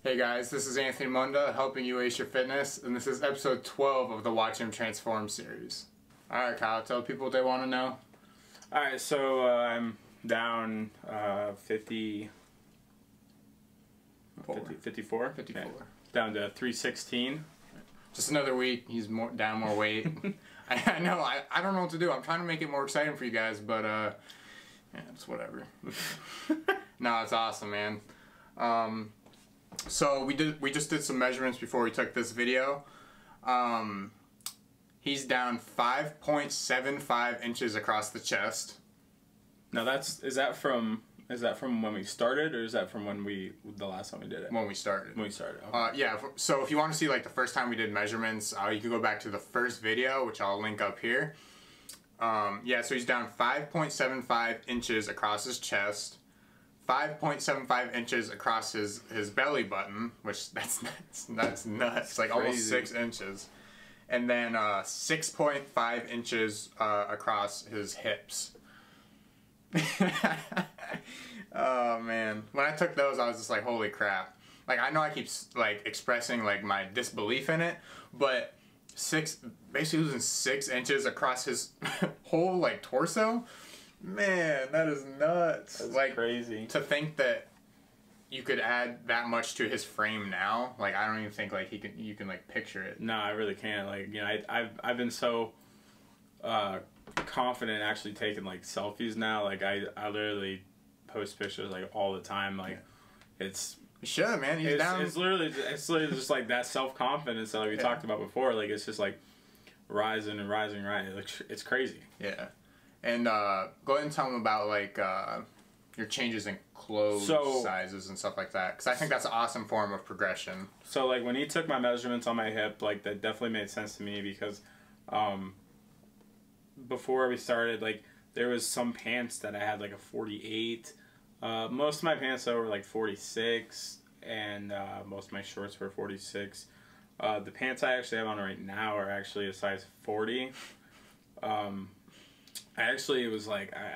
Hey guys, this is Anthony Monda helping you ace your fitness, and this is episode 12 of the Watch Him Transform series. Alright Kyle, tell people what they want to know. Alright, so I'm down 54? 54. Yeah. Down to 316. Just another week, he's down more weight. I know, I don't know what to do. I'm trying to make it more exciting for you guys, but yeah, it's whatever. No, it's awesome, man. So we just did some measurements before we took this video. He's down 5.75 inches across the chest. Now is that from when we started, or is that from the last time we did it? When we started. When we started. Okay. Yeah. So if you want to see like the first time we did measurements, you can go back to the first video, which I'll link up here. Yeah. So he's down 5.75 inches across his chest. 5.75 inches across his belly button, which that's nuts. Like almost 6 inches. And then 6.5 inches across his hips. Oh man, when I took those I was just like, holy crap. Like, I know I keep like expressing like my disbelief in it, but basically losing 6 inches across his whole like torso, man, that is nuts. That's like crazy to think that you could add that much to his frame now. Like, I don't even think like you can like picture it. No, I really can't. Like, you know, I've been so confident actually taking like selfies now. Like, I literally post pictures like all the time. Like, yeah. It's you should, man. He's down. It's literally just like that self-confidence that like we talked about before. Like, it's just like rising and rising, right? It's crazy. Yeah. And go ahead and tell them about like your changes in clothes sizes and stuff like that, because I think that's an awesome form of progression. So like when he took my measurements on my hip, like that definitely made sense to me, because before we started, like there was some pants that I had like a 48. Most of my pants though were like 46, and most of my shorts were 46. The pants I actually have on right now are actually a size 40. I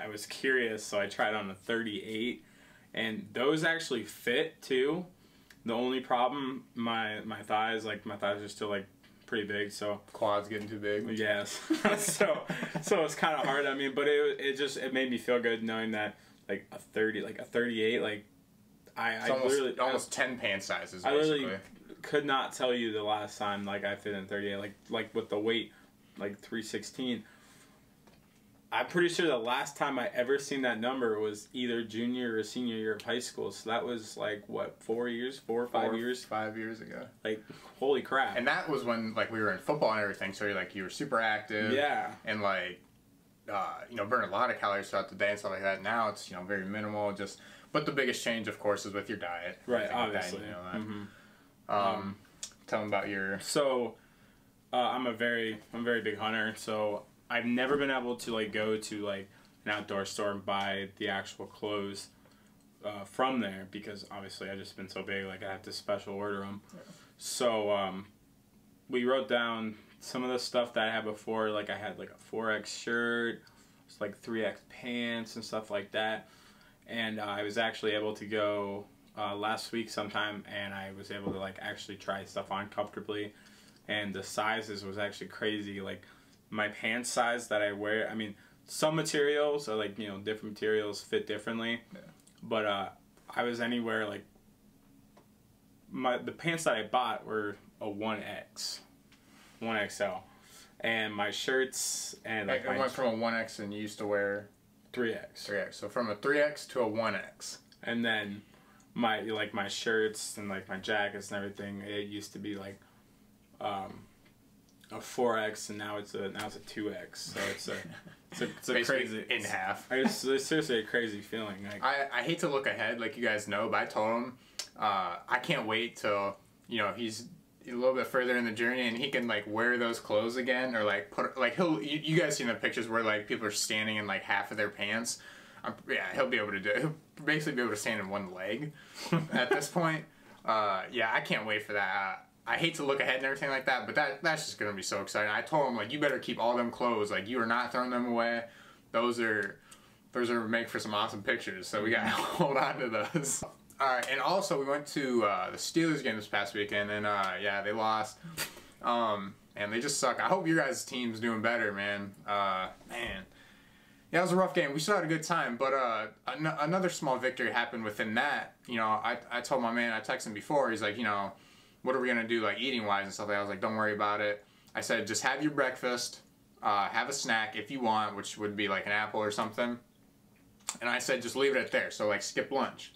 was curious, so I tried on a 38, and those actually fit too. The only problem, my thighs are still like pretty big, so quads getting too big. Yes. so it's kind of hard. I mean, but it made me feel good knowing that like a 38, like it's almost almost 10 pant sizes. Basically. I literally could not tell you the last time like I fit in 38, like with the weight like 316. I'm pretty sure the last time I ever seen that number was either junior or senior year of high school. So that was like, what, 4 or 5 years? 5 years ago. Like, holy crap. And that was when like we were in football and everything. So you were super active. Yeah. And like, you know, burn a lot of calories throughout the day and stuff like that. Now it's, you know, very minimal. But the biggest change, of course, is with your diet. Right, obviously. Like that, you know that. Tell them about your... So, I'm a very big hunter, so I've never been able to like go to like an outdoor store and buy the actual clothes from there, because obviously I've just been so big, like I have to special order them. Yeah. So we wrote down some of the stuff that I had before. Like I had like a 4X shirt, it's like 3X pants and stuff like that. And I was actually able to go last week sometime, and I was able to like actually try stuff on comfortably, and the sizes was actually crazy. Like, my pants size that I wear, I mean, some materials are like, you know, different materials fit differently. Yeah. But I was anywhere like, the pants that I bought were a 1XL, and my shirts and like I went from a 1X and you used to wear 3X. 3X. So from a 3X to a 1X. And then my shirts and like my jackets and everything, it used to be like a 4X, and now it's a 2X. So it's a crazy in half. It's seriously a crazy feeling. Like, I hate to look ahead, like you guys know, but I told him I can't wait till, you know, he's a little bit further in the journey and he can like wear those clothes again, or like put like you guys seen the pictures where like people are standing in like half of their pants. Yeah, he'll be able to do it. He'll basically be able to stand in one leg at this point. Yeah, I can't wait for that. I hate to look ahead and everything like that, but that's just gonna be so exciting. I told him, like, you better keep all them clothes. Like, you are not throwing them away. Those are made for some awesome pictures. So we gotta hold on to those. All right, and also we went to the Steelers game this past weekend, and yeah, they lost. And they just suck. I hope your guys' team's doing better, man. Man. Yeah, it was a rough game. We still had a good time, but another small victory happened within that. You know, I told my man, I texted him before, he's like, you know, what are we going to do, like, eating-wise and stuff like that? I was like, don't worry about it. I said, just have your breakfast, have a snack if you want, which would be like an apple or something. And I said, just leave it at there, so, like, skip lunch.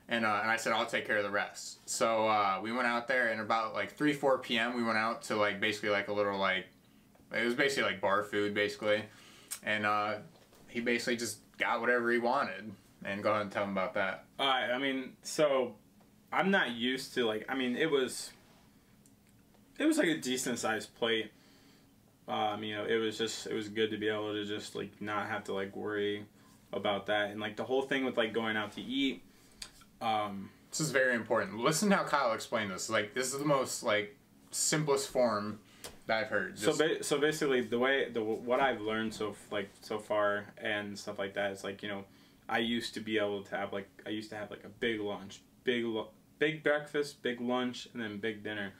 And I said, I'll take care of the rest. So we went out there, and about, like, 3, 4 p.m., we went out to, like, basically, like, a little, like, it was basically, like, bar food, basically. And he basically just got whatever he wanted. And go ahead and tell him about that. I mean, so I'm not used to, like, I mean, it was like a decent sized plate. You know, it was good to be able to just, like, not have to, like, worry about that. And, like, the whole thing with, like, going out to eat. This is very important. Listen to how Kyle explained this. Like, this is the most, like, simplest form that I've heard. Just... So basically, what I've learned so far and stuff like that is, like, you know, I used to be able to have, like, a big lunch, big breakfast, big lunch, and then big dinner.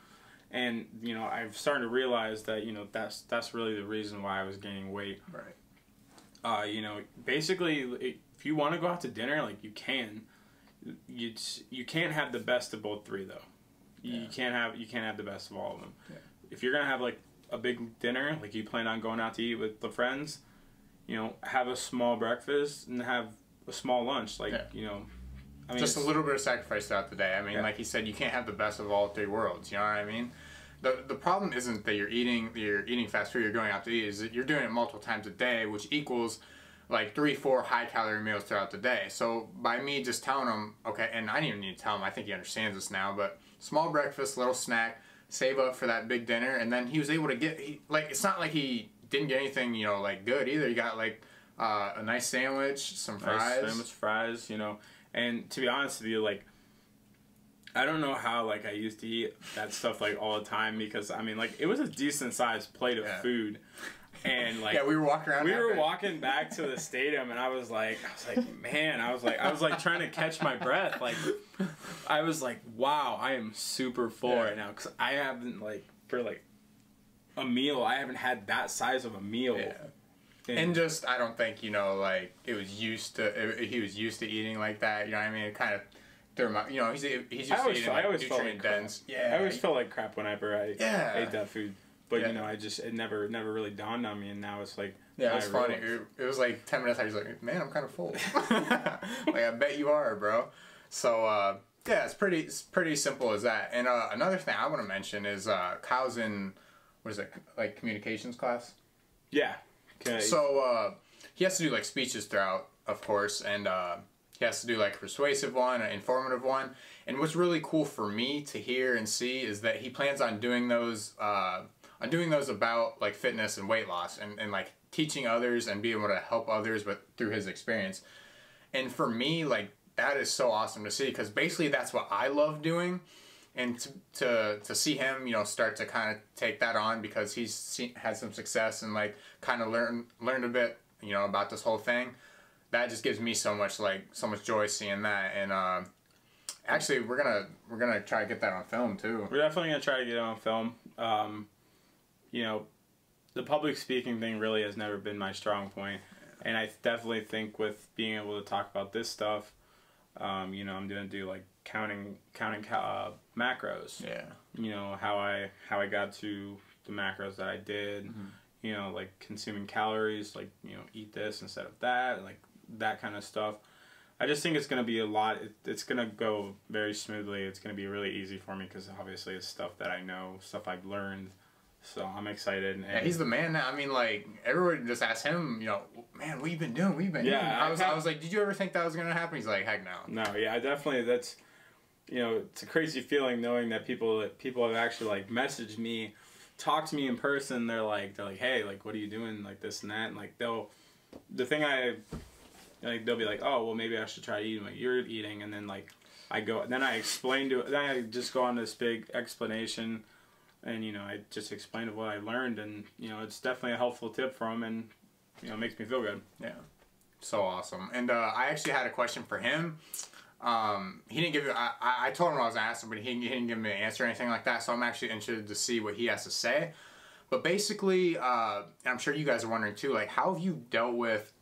And, you know, I've started to realize that, you know, that's really the reason why I was gaining weight. Right. You know, basically, if you want to go out to dinner, like, you can. You can't have the best of both three, though. Yeah. You can't have the best of all of them. Yeah. If you're gonna have, like, a big dinner, like you plan on going out to eat with the friends, you know, have a small breakfast and have a small lunch. Like, you know, I mean, just a little bit of sacrifice throughout the day. I mean, like he said, you can't have the best of all three worlds. You know what I mean? The problem isn't that you're eating fast food, you're going out to eat, is that you're doing it multiple times a day, which equals like 3, 4 high-calorie meals throughout the day. So by me just telling him, okay, and I didn't even need to tell him, I think he understands this now, but small breakfast, little snack, save up for that big dinner, and then he was able to get, like, it's not like he didn't get anything, you know, like, good either. He got, like, a nice sandwich, some fries. Nice sandwich, fries, you know. And to be honest with you, like, I don't know how, like, I used to eat that stuff, like, all the time, because, I mean, like, it was a decent-sized plate of food. And, like, yeah, we were walking around. We were walking back to the stadium, and I was like, man, I was like trying to catch my breath. Like, I was like, wow, I am super full right now, because I haven't, like, for, like, a meal, I haven't had that size of a meal. Yeah. And just, I don't think, you know, like, he was used to eating like that. You know what I mean? It kind of threw him out. You know, he's used to eating like nutrient dense. Yeah, I always felt like crap whenever I ate that food. But, you know, it never really dawned on me, and now it's like... Yeah, it's funny. It was like 10 minutes later, he's like, man, I'm kind of full. Like, I bet you are, bro. So, yeah, it's pretty simple as that. And another thing I want to mention is Kyle's in, what is it, like, communications class? Yeah. Okay. So, he has to do, like, speeches throughout, of course, and he has to do, like, a persuasive one, an informative one. And what's really cool for me to hear and see is that he plans on doing those... about, like, fitness and weight loss and like teaching others and being able to help others but through his experience. And for me, like, that is so awesome to see, because basically that's what I love doing. And to see him, you know, start to kind of take that on, because he's had some success and, like, kind of learned a bit, you know, about this whole thing. That just gives me so much joy seeing that. And actually we're gonna try to get that on film too. We're definitely gonna try to get it on film. You know, the public speaking thing really has never been my strong point. And I definitely think with being able to talk about this stuff, you know, I'm going to do, like, counting macros. Yeah. You know, how I got to the macros that I did, you know, like, consuming calories, like, you know, eat this instead of that, like, that kind of stuff. I just think it's going to be a lot. It's going to go very smoothly. It's going to be really easy for me, because obviously it's stuff that I know, stuff I've learned. So I'm excited. And yeah, he's the man now. I mean, like, everyone just asked him, you know, man, what you been doing? What you been doing? I was like, did you ever think that was going to happen? He's like, heck no. No, yeah, I definitely, that's, you know, it's a crazy feeling knowing that people have actually, like, messaged me, talked to me in person. They're like, hey, like, what are you doing? Like, this and that. And, like, they'll be like, oh, well, maybe I should try eating what you're eating. And then, like, I just go on this big explanation. And, you know, I just explained what I learned, and, you know, it's definitely a helpful tip for him, and, you know, it makes me feel good. Yeah. So awesome. And I actually had a question for him. He didn't give you. I told him I was asking, but he didn't give me an answer or anything like that. So I'm actually interested to see what he has to say. But basically, I'm sure you guys are wondering too, like, how have you dealt with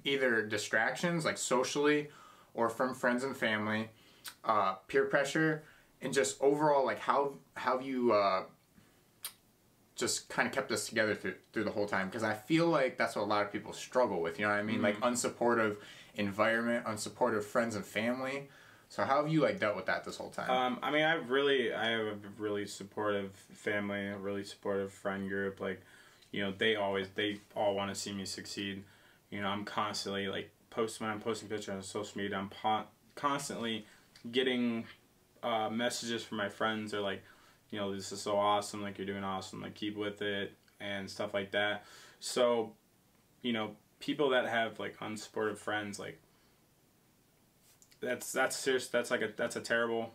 either distractions, like socially, or from friends and family, peer pressure, and just overall, like, how have you just kind of kept us together through the whole time? Because I feel like that's what a lot of people struggle with. You know what I mean? Like unsupportive environment, unsupportive friends and family. So how have you like dealt with that this whole time? I mean, I have a really supportive family, a really supportive friend group. Like, you know, they all want to see me succeed. You know, I'm constantly like when I'm posting pictures on social media, I'm constantly getting messages from my friends. They're like, you know, this is so awesome. Like, you're doing awesome. Like, keep with it and stuff like that. So, you know, people that have like unsupportive friends, like, that's serious. That's a terrible.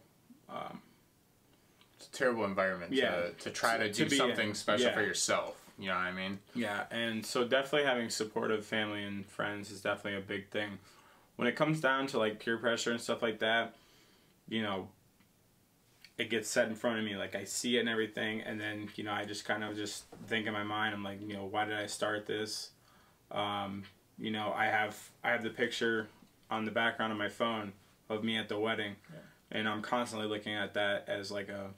It's a terrible environment to try to do something special for yourself. You know what I mean? Yeah, and so definitely having supportive family and friends is definitely a big thing. When it comes down to like peer pressure and stuff like that, you know, it gets set in front of me. Like, I see it and everything, and then, you know, I just kind of just think in my mind, I'm like, you know, why did I start this? You know, I have the picture on the background of my phone of me at the wedding, and I'm constantly looking at that as like a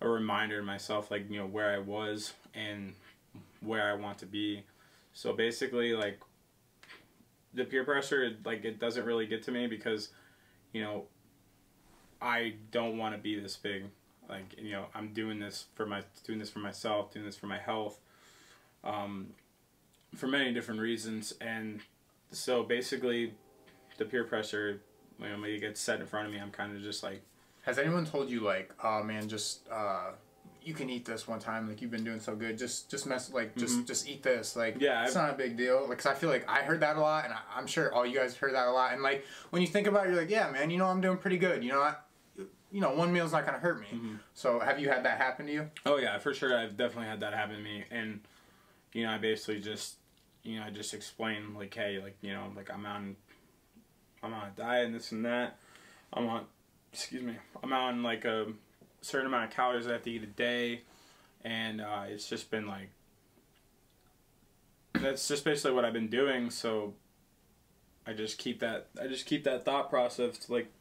reminder to myself, like, you know, where I was and where I want to be. So basically, like, the peer pressure, like, it doesn't really get to me because, you know, I don't want to be this big. Like, you know, I'm doing this for myself, doing this for my health, for many different reasons. And so basically, the peer pressure, when it gets set in front of me, I'm kind of just like. Has anyone told you like, oh man, just you can eat this one time, like, you've been doing so good, just eat this, like, it's not a big deal? Like, 'cause I feel like I heard that a lot, and I'm sure all you guys heard that a lot, and like, when you think about it, you're like, yeah man, you know, I'm doing pretty good, you know, one meal's not gonna hurt me. So have you had that happen to you? Oh yeah, for sure. I've definitely had that happen to me, and, you know, I basically just, you know, I just explain, like, hey, like, you know, like, I'm on a diet and this and that. I'm on like a certain amount of calories I have to eat a day, and it's just been like, that's just basically what I've been doing. So I just keep that thought process, like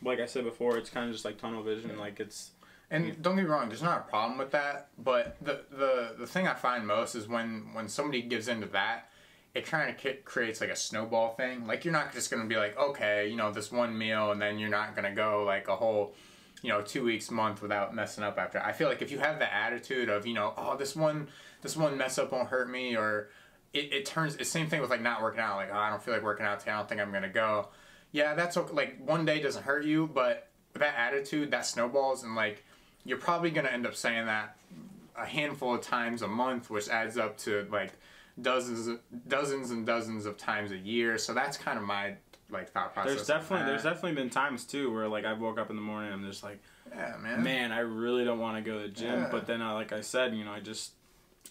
I said before, it's kind of just like tunnel vision, like it's. And don't get me wrong, there's not a problem with that, but the thing I find most is when somebody gives into that, it kind of creates like a snowball thing. Like, you're not just going to be like, okay, you know, this one meal, and then you're not going to go like a whole, you know, 2 weeks, month without messing up after. I feel like if you have the attitude of, you know, oh, this one mess up won't hurt me, or it turns, it's the same thing with like not working out. Like, oh, I don't feel like working out today, I don't think I'm going to go. Yeah, that's okay. Like, one day doesn't hurt you, but that attitude, that snowballs, and like, you're probably going to end up saying that a handful of times a month, which adds up to like dozens and dozens of times a year. So that's kind of my like thought process. There's definitely been times too where like I woke up in the morning and I'm just like, yeah, man, I really don't want to go to the gym. But then like I said, you know,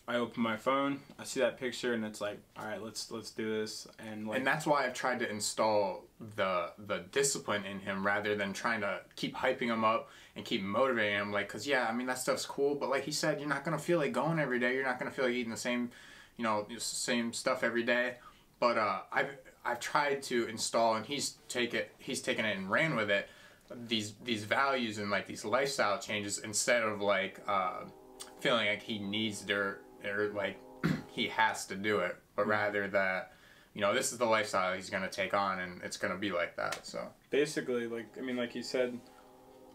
I open my phone, I see that picture, and it's like, all right, let's do this. And like, and that's why I've tried to install the discipline in him rather than trying to keep hyping him up and keep motivating him. Like, 'cause yeah, I mean, that stuff's cool, but like he said, you're not gonna feel like going every day. You're not gonna feel like eating the same, you know, same stuff every day. But I've tried to install, and he's taken it and ran with it, these values and like these lifestyle changes, instead of like feeling like he needs to or like he has to do it, but rather that, you know, this is the lifestyle he's gonna take on, and it's gonna be like that. So basically, like, I mean, like he said,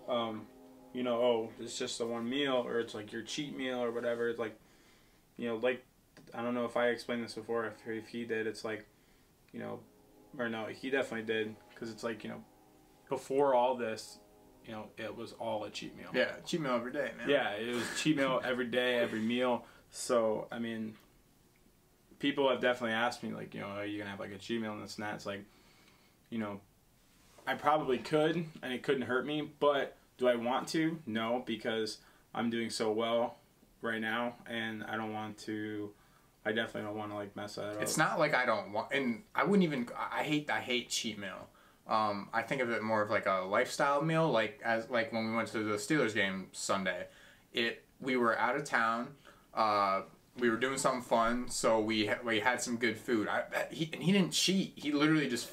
you know, oh, it's just the one meal, or it's like your cheat meal or whatever. It's like, you know, like, I don't know if I explained this before, if he did. It's like, you know, or no, he definitely did, because it's like, you know, before all this, you know, it was all a cheat meal. Yeah, cheat meal every day, man. Yeah, it was cheat meal every day, every meal. So, I mean, people have definitely asked me, like, you know, are you going to have, like, a cheat meal and this and that? It's like, you know, I probably could, and it couldn't hurt me, but do I want to? No, because I'm doing so well right now, and I definitely don't want to, like, mess that up. It's not like I don't want, and I wouldn't even, I hate cheat meal. I think of it more of like a lifestyle meal, like when we went to the Steelers game Sunday. We were out of town. We were doing something fun, so we had some good food. He didn't cheat. He literally just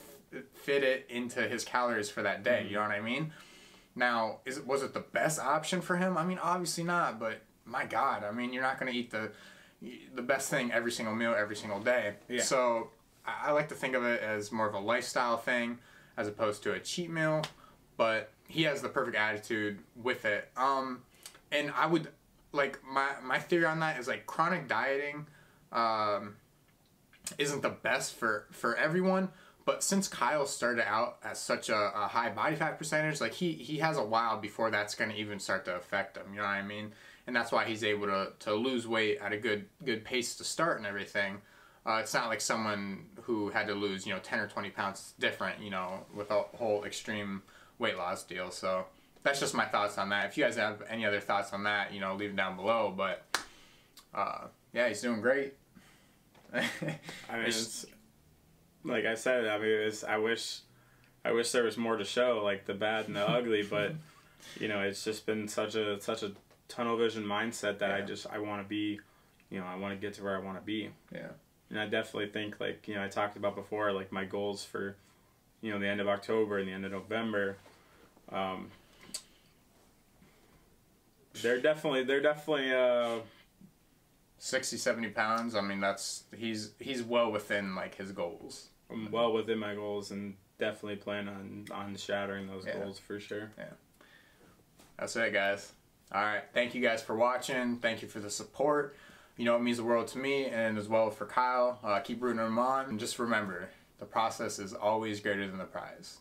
fit it into his calories for that day. You know what I mean? Now, was it the best option for him? I mean, obviously not. But my God, I mean, you're not going to eat the best thing every single meal every single day. Yeah. So I like to think of it as more of a lifestyle thing as opposed to a cheat meal. But he has the perfect attitude with it. And I would like my theory on that is like chronic dieting isn't the best for everyone. But since Kyle started out at such a high body fat percentage, like he has a while before that's going to even start to affect him. You know what I mean? And that's why he's able to lose weight at a good pace to start and everything. It's not like someone who had to lose 10 or 20 pounds. It's different, with a whole extreme weight loss deal. So that's just my thoughts on that. If you guys have any other thoughts on that, leave them down below. But yeah, he's doing great. I mean, it's like I said. I mean, I wish there was more to show, like the bad and the ugly. But it's just been such a tunnel vision mindset that I want to be, I want to get to where I want to be. Yeah. And I definitely think, like I talked about before, like my goals for, the end of October and the end of November. They're definitely 60, 70 pounds. I mean, he's well within like his goals. I'm well within my goals and definitely plan on shattering those goals for sure. Yeah. That's it, guys. All right. Thank you guys for watching. Thank you for the support. It means the world to me and as well for Kyle. Keep rooting him on. And just remember, the process is always greater than the prize.